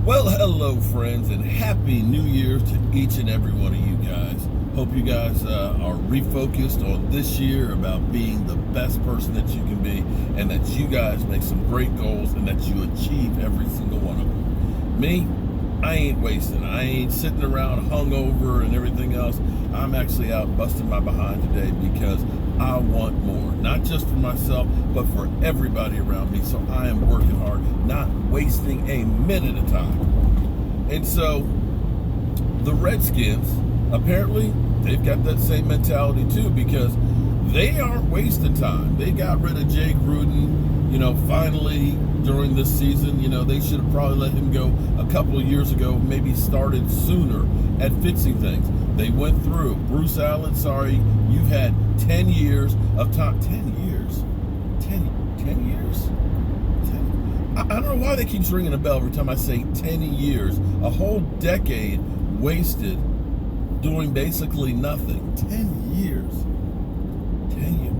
Well, hello, friends, and Happy New Year to each and every one of you guys. Hope you guys are refocused on this year about being the best person that you can be, and that you guys make some great goals and that you achieve every single one of them. Me, I ain't wasting. I ain't sitting around hungover and everything else. I'm actually out busting my behind today because I want more, not just for myself, but for everybody around me. So I am working hard, not wasting a minute of time. And so the Redskins, apparently, they've got that same mentality too, because they aren't wasting time. They got rid of Jay Gruden, finally during this season. They should have probably let him go a couple of years ago, maybe started sooner at fixing things. They went through. Bruce Allen, sorry, you've had 10 years of time. 10 years? 10 years? 10. I don't know why that keeps ringing a bell every time I say 10 years. A whole decade wasted doing basically nothing. 10 years. 10 years.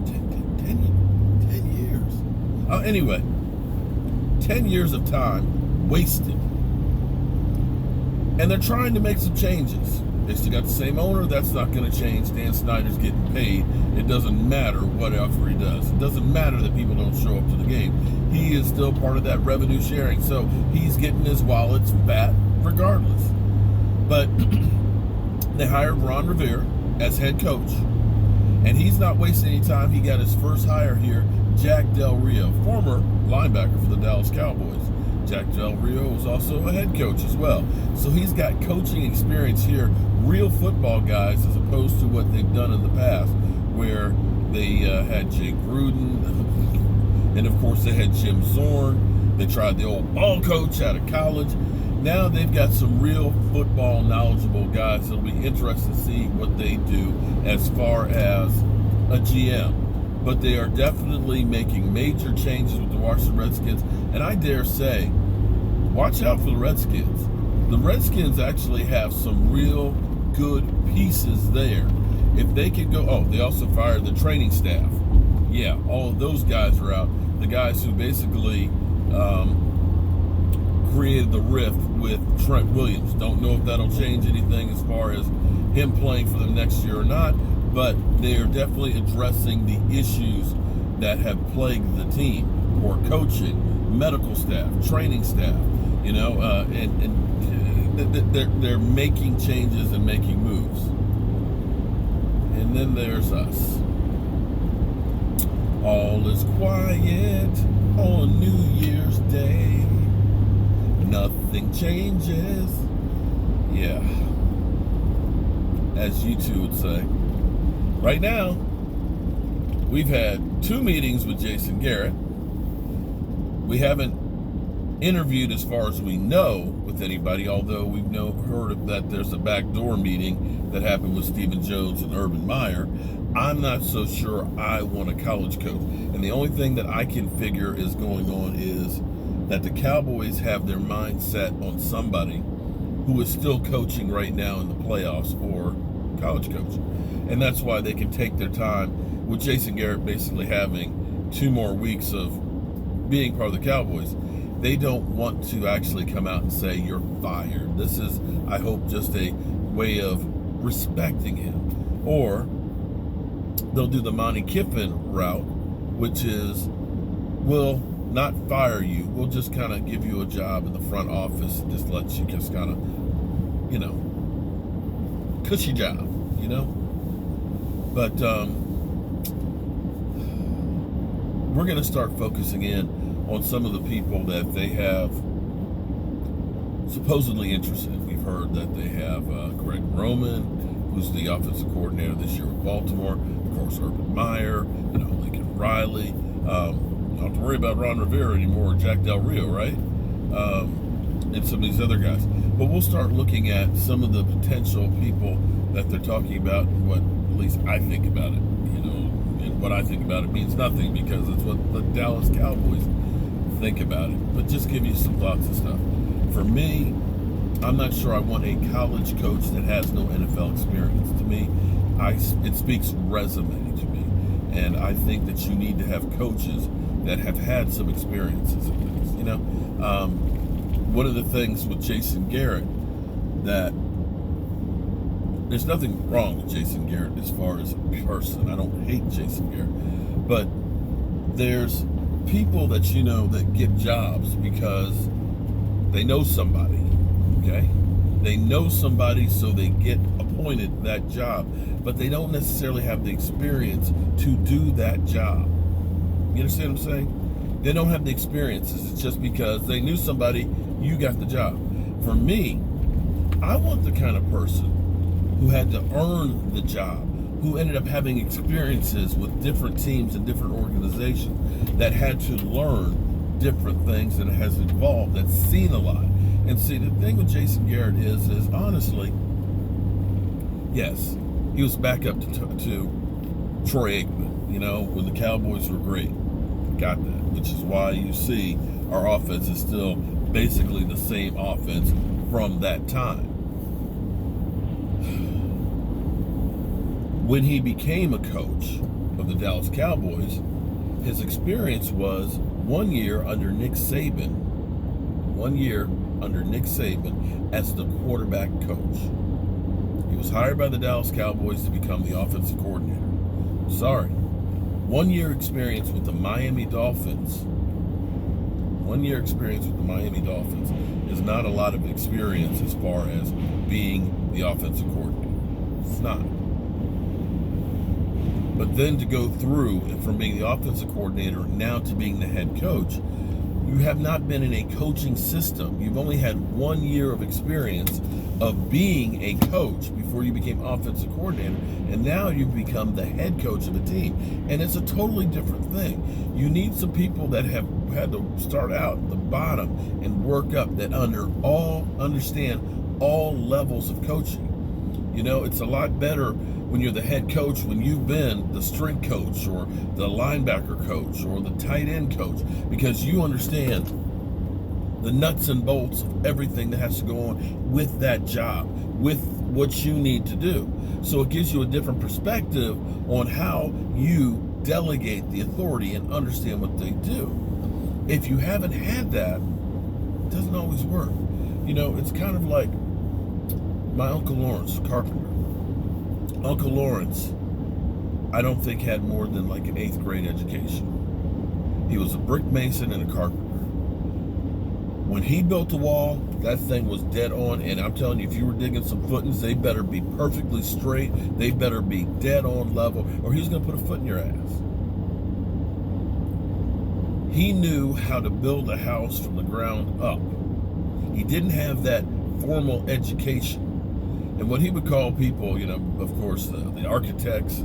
Anyway, 10 years of time wasted. And they're trying to make some changes. They still got the same owner. That's not going to change. Dan Snyder's getting paid. It doesn't matter whatever he does. It doesn't matter that people don't show up to the game. He is still part of that revenue sharing. So he's getting his wallets fat regardless. But they hired Ron Rivera as head coach. And he's not wasting any time. He got his first hire here, Jack Del Rio, former linebacker for the Dallas Cowboys. Jack Del Rio was also a head coach as well. So he's got coaching experience here, real football guys, as opposed to what they've done in the past, where they had Jay Gruden, and of course they had Jim Zorn. They tried the old ball coach out of college. Now they've got some real football knowledgeable guys. It'll be interesting to see what they do as far as a GM. But they are definitely making major changes with the Washington Redskins. And I dare say, watch out for the Redskins. The Redskins actually have some real good pieces there. If they could go, they also fired the training staff. Yeah, all of those guys are out. The guys who basically created the rift with Trent Williams. Don't know if that'll change anything as far as him playing for them next year or not, but they are definitely addressing the issues that have plagued the team, or coaching, medical staff, training staff, and they're making changes and making moves. And then there's us. All is quiet on New Year's Day. Nothing changes. Yeah. As you two would say. Right now, we've had 2 meetings with Jason Garrett. We haven't interviewed, as far as we know, with anybody, although we've heard that there's a backdoor meeting that happened with Stephen Jones and Urban Meyer. I'm not so sure I want a college coach. And the only thing that I can figure is going on is that the Cowboys have their mind set on somebody who is still coaching right now in the playoffs, or college coach. And that's why they can take their time with Jason Garrett basically having 2 more weeks of being part of the Cowboys. They don't want to actually come out and say, you're fired. This is, I hope, just a way of respecting him. Or they'll do the Monty Kiffin route, which is, we'll not fire you. We'll just kind of give you a job in the front office and just let you just kind of, cushy job, But we're going to start focusing in on some of the people that they have supposedly interested in. We've heard that they have Greg Roman, who's the offensive coordinator this year with Baltimore. Of course, Urban Meyer, Lincoln Riley. Don't have to worry about Ron Rivera anymore, or Jack Del Rio, right? And some of these other guys. But we'll start looking at some of the potential people that they're talking about, and what at least I think about it. And what I think about it means nothing, because it's what the Dallas Cowboys think about it. But just give you some thoughts and stuff. For me, I'm not sure I want a college coach that has no NFL experience. To me, it speaks resume to me. And I think that you need to have coaches that have had some experiences in things. one of the things with Jason Garrett that there's nothing wrong with Jason Garrett as far as a person. I don't hate Jason Garrett, but there's people that you know that get jobs because they know somebody, okay? They know somebody, so they get appointed that job, but they don't necessarily have the experience to do that job. You understand what I'm saying? They don't have the experiences. It's just because they knew somebody, you got the job. For me, I want the kind of person who had to earn the job, who ended up having experiences with different teams and different organizations, that had to learn different things and has evolved, that's seen a lot. And see, the thing with Jason Garrett is honestly, yes, he was back up to Troy Aikman, you know, when the Cowboys were great. Got that, which is why you see our offense is still basically the same offense from that time. When he became a coach of the Dallas Cowboys, his experience was 1 year under Nick Saban. 1 year under Nick Saban as the quarterback coach. He was hired by the Dallas Cowboys to become the offensive coordinator. Sorry. 1 year experience with the Miami Dolphins. 1 year experience with the Miami Dolphins is not a lot of experience as far as being the offensive coordinator. It's not. But then to go through from being the offensive coordinator now to being the head coach, you have not been in a coaching system. You've only had 1 year of experience of being a coach before you became offensive coordinator, and now you've become the head coach of a team. And it's a totally different thing. You need some people that have had to start out at the bottom and work up, that understand all levels of coaching. You know, it's a lot better when you're the head coach, when you've been the strength coach or the linebacker coach or the tight end coach, because you understand the nuts and bolts of everything that has to go on with that job, with what you need to do. So it gives you a different perspective on how you delegate the authority and understand what they do. If you haven't had that, it doesn't always work. You know, it's kind of like my Uncle Lawrence, carpenter. Uncle Lawrence, I don't think had more than like an 8th grade education. He was a brick mason and a carpenter. When he built the wall, that thing was dead on, and I'm telling you, if you were digging some footings, they better be perfectly straight, they better be dead on level, or he's going to put a foot in your ass. He knew how to build a house from the ground up. He didn't have that formal education. And what he would call people, you know, of course, the architects,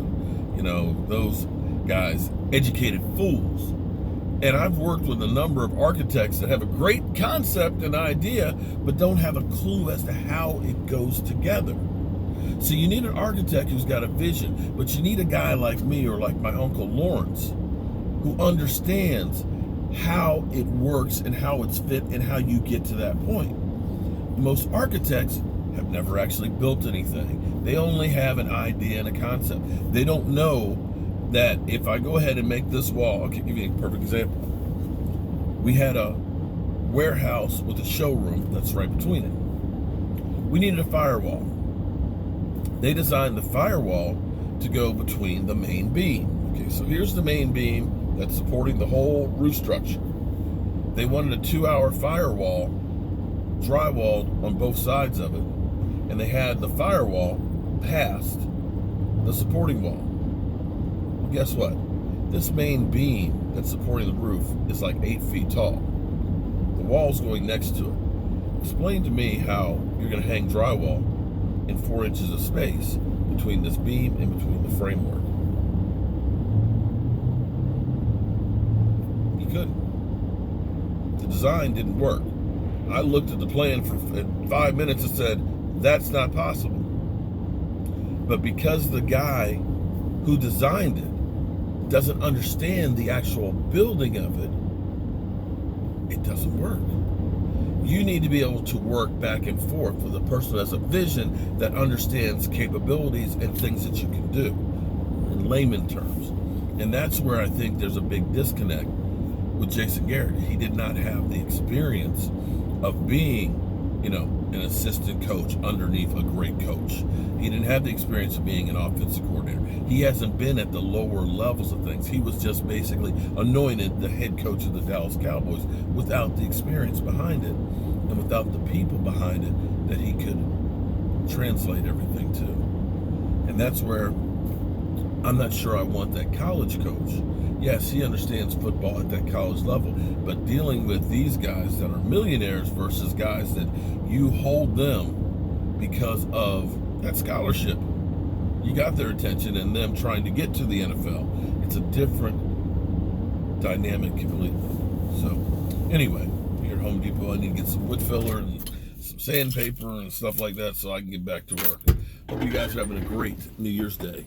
you know, those guys, educated fools. And I've worked with a number of architects that have a great concept and idea, but don't have a clue as to how it goes together. So you need an architect who's got a vision, but you need a guy like me or like my Uncle Lawrence who understands how it works and how it's fit and how you get to that point. Most architects have never actually built anything. They only have an idea and a concept. They don't know that if I go ahead and make this wall, I'll give you a perfect example. We had a warehouse with a showroom that's right between it. We needed a firewall. They designed the firewall to go between the main beam. Okay, so here's the main beam that's supporting the whole roof structure. They wanted a 2-hour firewall drywalled on both sides of it, and they had the firewall past the supporting wall. Well, guess what? This main beam that's supporting the roof is like 8 feet tall. The wall's going next to it. Explain to me how you're going to hang drywall in 4 inches of space between this beam and between the framework. You couldn't. The design didn't work. I looked at the plan for 5 minutes and said, that's not possible. But because the guy who designed it doesn't understand the actual building of it, it doesn't work. You need to be able to work back and forth with a person who has a vision that understands capabilities and things that you can do in layman terms. And that's where I think there's a big disconnect with Jason Garrett. He did not have the experience of being, an assistant coach underneath a great coach. He didn't have the experience of being an offensive coordinator. He hasn't been at the lower levels of things. He was just basically anointed the head coach of the Dallas Cowboys without the experience behind it and without the people behind it that he could translate everything to. And that's where I'm not sure I want that college coach. Yes, he understands football at that college level, but dealing with these guys that are millionaires versus guys that you hold them because of that scholarship. You got their attention and them trying to get to the NFL. It's a different dynamic completely. So, anyway, here at Home Depot, I need to get some wood filler and some sandpaper and stuff like that so I can get back to work. Hope you guys are having a great New Year's Day.